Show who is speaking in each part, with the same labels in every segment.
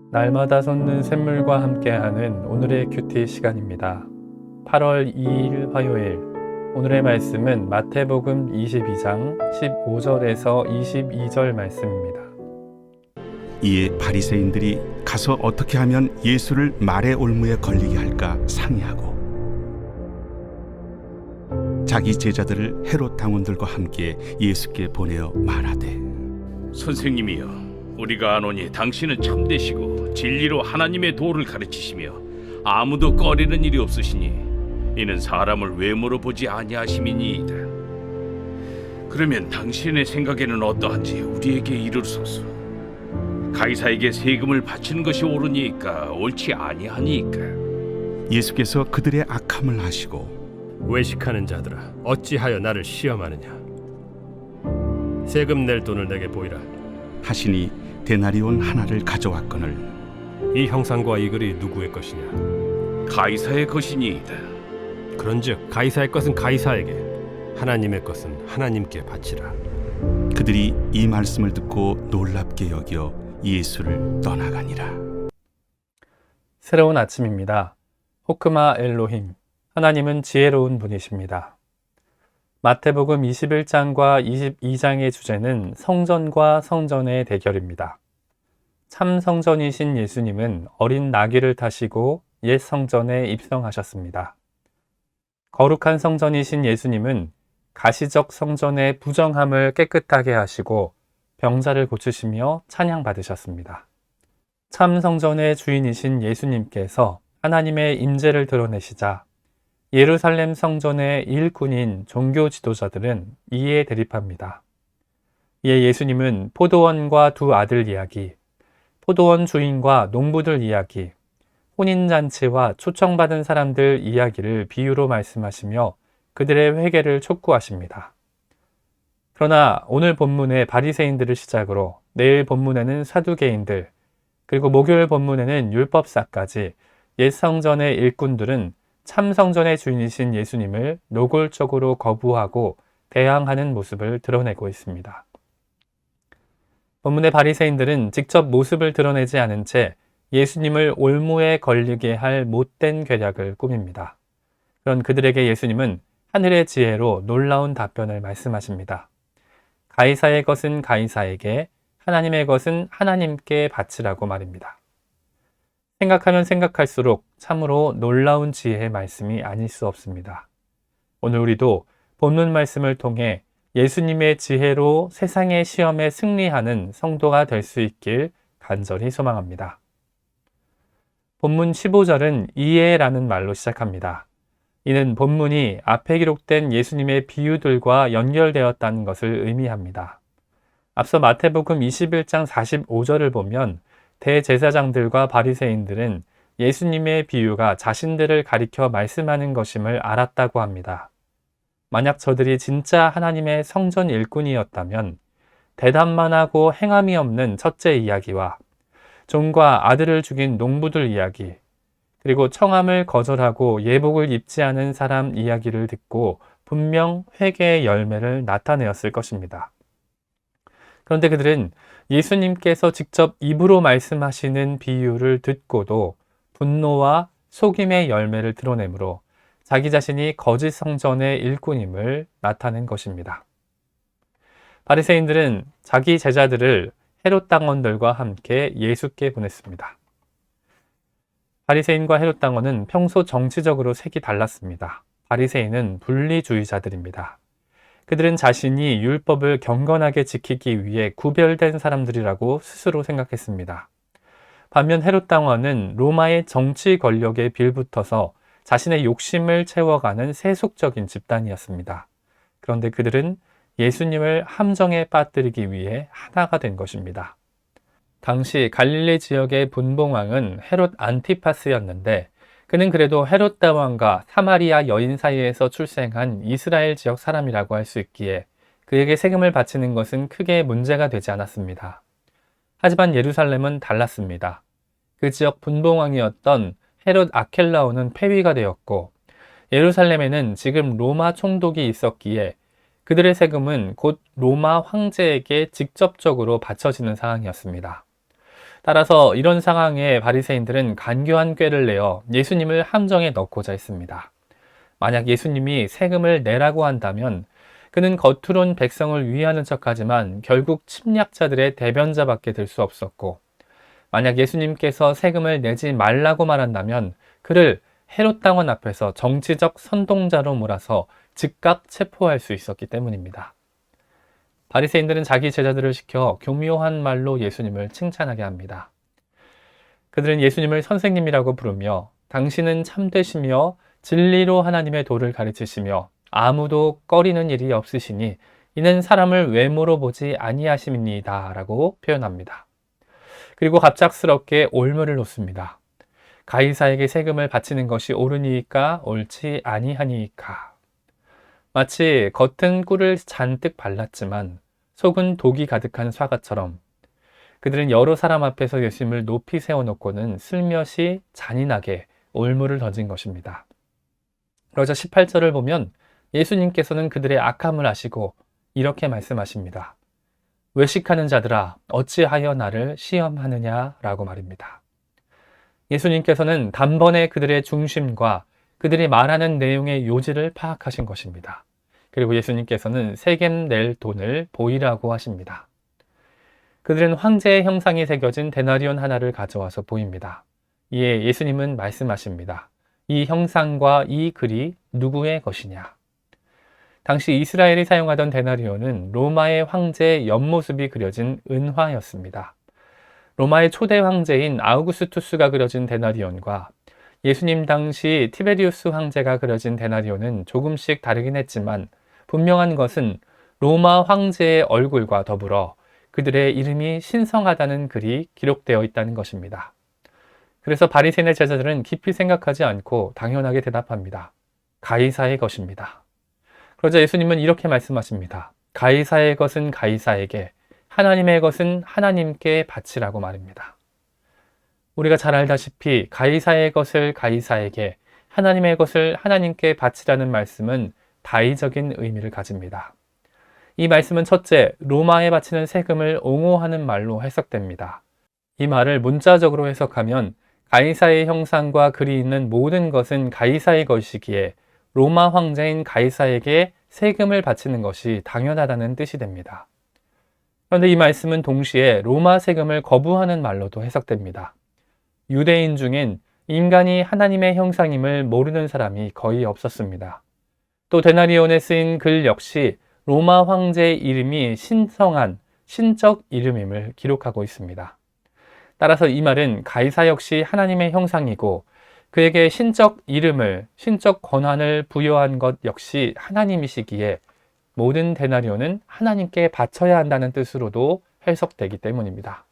Speaker 1: 날마다 솟는 샘물과 함께하는 오늘의 큐티 시간입니다. 8월 2일 화요일, 오늘의 말씀은 마태복음 22장 15절에서 22절 말씀입니다.
Speaker 2: 이에 바리새인들이 가서 어떻게 하면 예수를 말의 올무에 걸리게 할까 상의하고 자기 제자들을 헤롯 당원들과 함께 예수께 보내어 말하되,
Speaker 3: 선생님이여, 우리가 아노니 당신은 참되시고 진리로 하나님의 도를 가르치시며 아무도 꺼리는 일이 없으시니 이는 사람을 외모로 보지 아니하심이니이다. 그러면 당신의 생각에는 어떠한지 우리에게 이르소서. 가이사에게 세금을 바치는 것이 옳으니까 옳지 아니하니까.
Speaker 2: 예수께서 그들의 악함을 아시고
Speaker 4: 외식하는 자들아, 어찌하여 나를 시험하느냐? 세금 낼 돈을 내게 보이라.
Speaker 2: 하시니 데나리온 하나를 가져왔거늘
Speaker 4: 이 형상과 이 글이 누구의 것이냐?
Speaker 3: 가이사의 것이니이다.
Speaker 4: 그런즉 가이사의 것은 가이사에게, 하나님의 것은 하나님께 바치라.
Speaker 2: 그들이 이 말씀을 듣고 놀랍게 여겨 예수를 떠나가니라.
Speaker 1: 새로운 아침입니다. 호크마 엘로힘, 하나님은 지혜로운 분이십니다. 마태복음 21장과 22장의 주제는 성전과 성전의 대결입니다. 참 성전이신 예수님은 어린 나귀를 타시고 옛 성전에 입성하셨습니다. 거룩한 성전이신 예수님은 가시적 성전의 부정함을 깨끗하게 하시고 병자를 고치시며 찬양받으셨습니다. 참 성전의 주인이신 예수님께서 하나님의 임재를 드러내시자 예루살렘 성전의 일꾼인 종교 지도자들은 이에 대립합니다. 이에 예수님은 포도원과 두 아들 이야기, 포도원 주인과 농부들 이야기, 혼인잔치와 초청받은 사람들 이야기를 비유로 말씀하시며 그들의 회개를 촉구하십니다. 그러나 오늘 본문의 바리새인들을 시작으로 내일 본문에는 사두개인들, 그리고 목요일 본문에는 율법사까지 옛 성전의 일꾼들은 참 성전의 주인이신 예수님을 노골적으로 거부하고 대항하는 모습을 드러내고 있습니다. 본문의 바리새인들은 직접 모습을 드러내지 않은 채 예수님을 올무에 걸리게 할 못된 계략을 꾸밉니다. 그런 그들에게 예수님은 하늘의 지혜로 놀라운 답변을 말씀하십니다. 가이사의 것은 가이사에게, 하나님의 것은 하나님께 바치라고 말입니다. 생각하면 생각할수록 참으로 놀라운 지혜의 말씀이 아닐 수 없습니다. 오늘 우리도 본문 말씀을 통해 예수님의 지혜로 세상의 시험에 승리하는 성도가 될 수 있길 간절히 소망합니다. 본문 15절은 이해라는 말로 시작합니다. 이는 본문이 앞에 기록된 예수님의 비유들과 연결되었다는 것을 의미합니다. 앞서 마태복음 21장 45절을 보면 대제사장들과 바리새인들은 예수님의 비유가 자신들을 가리켜 말씀하는 것임을 알았다고 합니다. 만약 저들이 진짜 하나님의 성전 일꾼이었다면 대답만 하고 행함이 없는 첫째 이야기와 종과 아들을 죽인 농부들 이야기, 그리고 청함을 거절하고 예복을 입지 않은 사람 이야기를 듣고 분명 회개의 열매를 나타내었을 것입니다. 그런데 그들은 예수님께서 직접 입으로 말씀하시는 비유를 듣고도 분노와 속임의 열매를 드러내므로 자기 자신이 거짓 성전의 일꾼임을 나타낸 것입니다. 바리새인들은 자기 제자들을 헤롯 당원들과 함께 예수께 보냈습니다. 바리새인과 헤롯 당원은 평소 정치적으로 색이 달랐습니다. 바리새인은 분리주의자들입니다. 그들은 자신이 율법을 경건하게 지키기 위해 구별된 사람들이라고 스스로 생각했습니다. 반면 헤롯 당원은 로마의 정치 권력에 빌붙어서 자신의 욕심을 채워가는 세속적인 집단이었습니다. 그런데 그들은 예수님을 함정에 빠뜨리기 위해 하나가 된 것입니다. 당시 갈릴리 지역의 분봉왕은 헤롯 안티파스였는데 그는 그래도 헤롯 왕과 사마리아 여인 사이에서 출생한 이스라엘 지역 사람이라고 할 수 있기에 그에게 세금을 바치는 것은 크게 문제가 되지 않았습니다. 하지만 예루살렘은 달랐습니다. 그 지역 분봉왕이었던 헤롯 아켈라오는 폐위가 되었고 예루살렘에는 지금 로마 총독이 있었기에 그들의 세금은 곧 로마 황제에게 직접적으로 바쳐지는 상황이었습니다. 따라서 이런 상황에 바리새인들은 간교한 꾀를 내어 예수님을 함정에 넣고자 했습니다. 만약 예수님이 세금을 내라고 한다면 그는 겉으론 백성을 위하는 척하지만 결국 침략자들의 대변자밖에 될 수 없었고, 만약 예수님께서 세금을 내지 말라고 말한다면 그를 헤롯 당원 앞에서 정치적 선동자로 몰아서 즉각 체포할 수 있었기 때문입니다. 바리새인들은 자기 제자들을 시켜 교묘한 말로 예수님을 칭찬하게 합니다. 그들은 예수님을 선생님이라고 부르며 당신은 참되시며 진리로 하나님의 도를 가르치시며 아무도 꺼리는 일이 없으시니 이는 사람을 외모로 보지 아니하심이니이다 라고 표현합니다. 그리고 갑작스럽게 올무를 놓습니다. 가이사에게 세금을 바치는 것이 옳으니이까 옳지 아니하니이까. 마치 겉은 꿀을 잔뜩 발랐지만 속은 독이 가득한 사과처럼 그들은 여러 사람 앞에서 예수님을 높이 세워놓고는 슬며시 잔인하게 올무를 던진 것입니다. 그러자 18절을 보면 예수님께서는 그들의 악함을 아시고 이렇게 말씀하십니다. 외식하는 자들아 어찌하여 나를 시험하느냐 라고 말입니다. 예수님께서는 단번에 그들의 중심과 그들이 말하는 내용의 요지를 파악하신 것입니다. 그리고 예수님께서는 세겜 낼 돈을 보이라고 하십니다. 그들은 황제의 형상이 새겨진 데나리온 하나를 가져와서 보입니다. 이에 예수님은 말씀하십니다. 이 형상과 이 글이 누구의 것이냐? 당시 이스라엘이 사용하던 데나리온은 로마의 황제의 옆모습이 그려진 은화였습니다. 로마의 초대 황제인 아우구스투스가 그려진 데나리온과 예수님 당시 티베리우스 황제가 그려진 데나리온은 조금씩 다르긴 했지만 분명한 것은 로마 황제의 얼굴과 더불어 그들의 이름이 신성하다는 글이 기록되어 있다는 것입니다. 그래서 바리새인의 제자들은 깊이 생각하지 않고 당연하게 대답합니다. 가이사의 것입니다. 그러자 예수님은 이렇게 말씀하십니다. 가이사의 것은 가이사에게, 하나님의 것은 하나님께 바치라고 말입니다. 우리가 잘 알다시피 가이사의 것을 가이사에게, 하나님의 것을 하나님께 바치라는 말씀은 다의적인 의미를 가집니다. 이 말씀은 첫째, 로마에 바치는 세금을 옹호하는 말로 해석됩니다. 이 말을 문자적으로 해석하면 가이사의 형상과 글이 있는 모든 것은 가이사의 것이기에 로마 황제인 가이사에게 세금을 바치는 것이 당연하다는 뜻이 됩니다. 그런데 이 말씀은 동시에 로마 세금을 거부하는 말로도 해석됩니다. 유대인 중엔 인간이 하나님의 형상임을 모르는 사람이 거의 없었습니다. 또 데나리온에 쓰인 글 역시 로마 황제의 이름이 신성한 신적 이름임을 기록하고 있습니다. 따라서 이 말은 가이사 역시 하나님의 형상이고 그에게 신적 이름을, 신적 권한을 부여한 것 역시 하나님이시기에 모든 데나리온은 하나님께 바쳐야 한다는 뜻으로도 해석되기 때문입니다.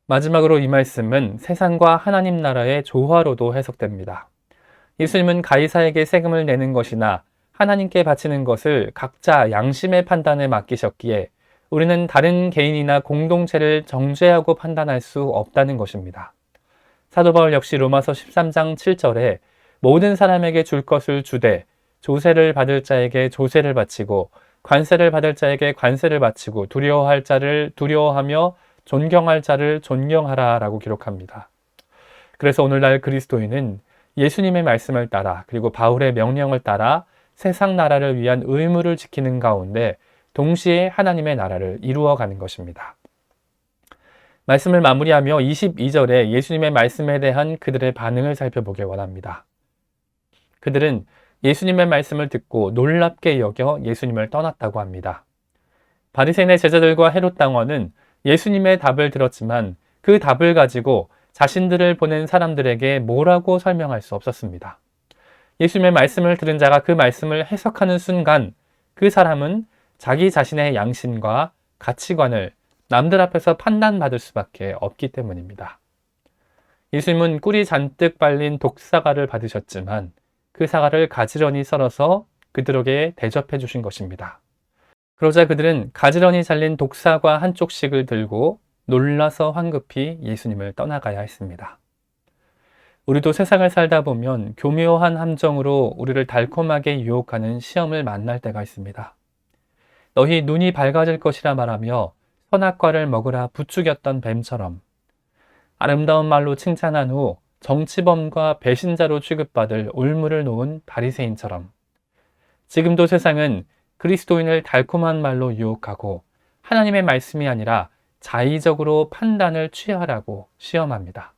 Speaker 1: 마지막으로 이 말씀은 세상과 하나님 나라의 조화로도 해석됩니다. 예수님은 가이사에게 세금을 내는 것이나 하나님께 바치는 것을 각자 양심의 판단에 맡기셨기에 우리는 다른 개인이나 공동체를 정죄하고 판단할 수 없다는 것입니다. 사도 바울 역시 로마서 13장 7절에 모든 사람에게 줄 것을 주되 조세를 받을 자에게 조세를 바치고 관세를 받을 자에게 관세를 바치고 두려워할 자를 두려워하며 존경할 자를 존경하라 라고 기록합니다. 그래서 오늘날 그리스도인은 예수님의 말씀을 따라 그리고 바울의 명령을 따라 세상 나라를 위한 의무를 지키는 가운데 동시에 하나님의 나라를 이루어가는 것입니다. 말씀을 마무리하며 22절에 예수님의 말씀에 대한 그들의 반응을 살펴보길 원합니다. 그들은 예수님의 말씀을 듣고 놀랍게 여겨 예수님을 떠났다고 합니다. 바리새인의 제자들과 헤롯 당원은 예수님의 답을 들었지만 그 답을 가지고 자신들을 보낸 사람들에게 뭐라고 설명할 수 없었습니다. 예수님의 말씀을 들은 자가 그 말씀을 해석하는 순간 그 사람은 자기 자신의 양심과 가치관을 남들 앞에서 판단받을 수밖에 없기 때문입니다. 예수님은 꿀이 잔뜩 발린 독사과를 받으셨지만 그 사과를 가지런히 썰어서 그들에게 대접해 주신 것입니다. 그러자 그들은 가지런히 잘린 독사과 한 쪽씩을 들고 놀라서 황급히 예수님을 떠나가야 했습니다. 우리도 세상을 살다 보면 교묘한 함정으로 우리를 달콤하게 유혹하는 시험을 만날 때가 있습니다. 너희 눈이 밝아질 것이라 말하며 선악과를 먹으라 부추겼던 뱀처럼 아름다운 말로 칭찬한 후 정치범과 배신자로 취급받을 올무를 놓은 바리새인처럼 지금도 세상은 그리스도인을 달콤한 말로 유혹하고 하나님의 말씀이 아니라 자의적으로 판단을 취하라고 시험합니다.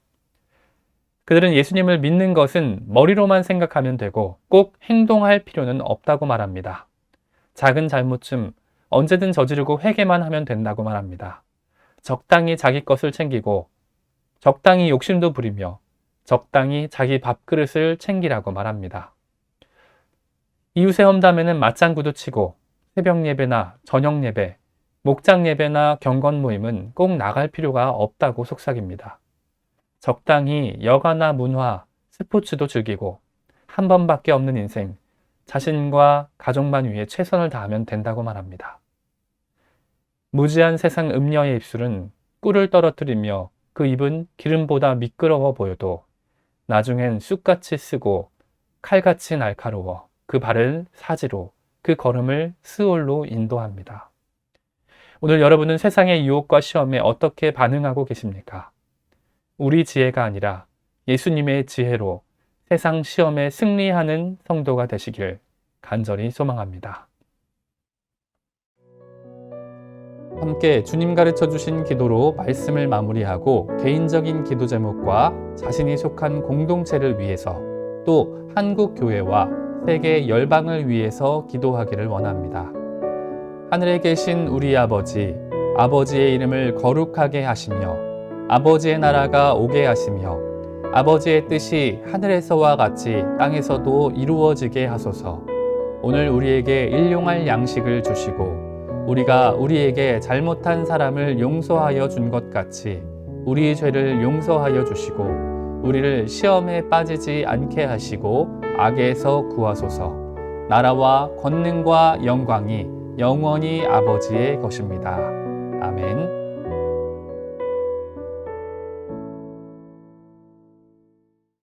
Speaker 1: 그들은 예수님을 믿는 것은 머리로만 생각하면 되고 꼭 행동할 필요는 없다고 말합니다. 작은 잘못쯤 언제든 저지르고 회개만 하면 된다고 말합니다. 적당히 자기 것을 챙기고 적당히 욕심도 부리며 적당히 자기 밥그릇을 챙기라고 말합니다. 이웃의 험담에는 맞장구도 치고 새벽 예배나 저녁 예배, 목장 예배나 경건 모임은 꼭 나갈 필요가 없다고 속삭입니다. 적당히 여가나 문화, 스포츠도 즐기고 한 번밖에 없는 인생, 자신과 가족만 위해 최선을 다하면 된다고 말합니다. 무지한 세상 음녀의 입술은 꿀을 떨어뜨리며 그 입은 기름보다 미끄러워 보여도 나중엔 쑥같이 쓰고 칼같이 날카로워 그 발을 사지로 그 걸음을 스올로 인도합니다. 오늘 여러분은 세상의 유혹과 시험에 어떻게 반응하고 계십니까? 우리 지혜가 아니라 예수님의 지혜로 세상 시험에 승리하는 성도가 되시길 간절히 소망합니다. 함께 주님 가르쳐 주신 기도로 말씀을 마무리하고 개인적인 기도 제목과 자신이 속한 공동체를 위해서 또 한국 교회와 세계 열방을 위해서 기도하기를 원합니다. 하늘에 계신 우리 아버지, 아버지의 이름을 거룩하게 하시며 아버지의 나라가 오게 하시며 아버지의 뜻이 하늘에서와 같이 땅에서도 이루어지게 하소서. 오늘 우리에게 일용할 양식을 주시고 우리가 우리에게 잘못한 사람을 용서하여 준 것 같이 우리 죄를 용서하여 주시고 우리를 시험에 빠지지 않게 하시고 악에서 구하소서. 나라와 권능과 영광이 영원히 아버지의 것입니다. 아멘.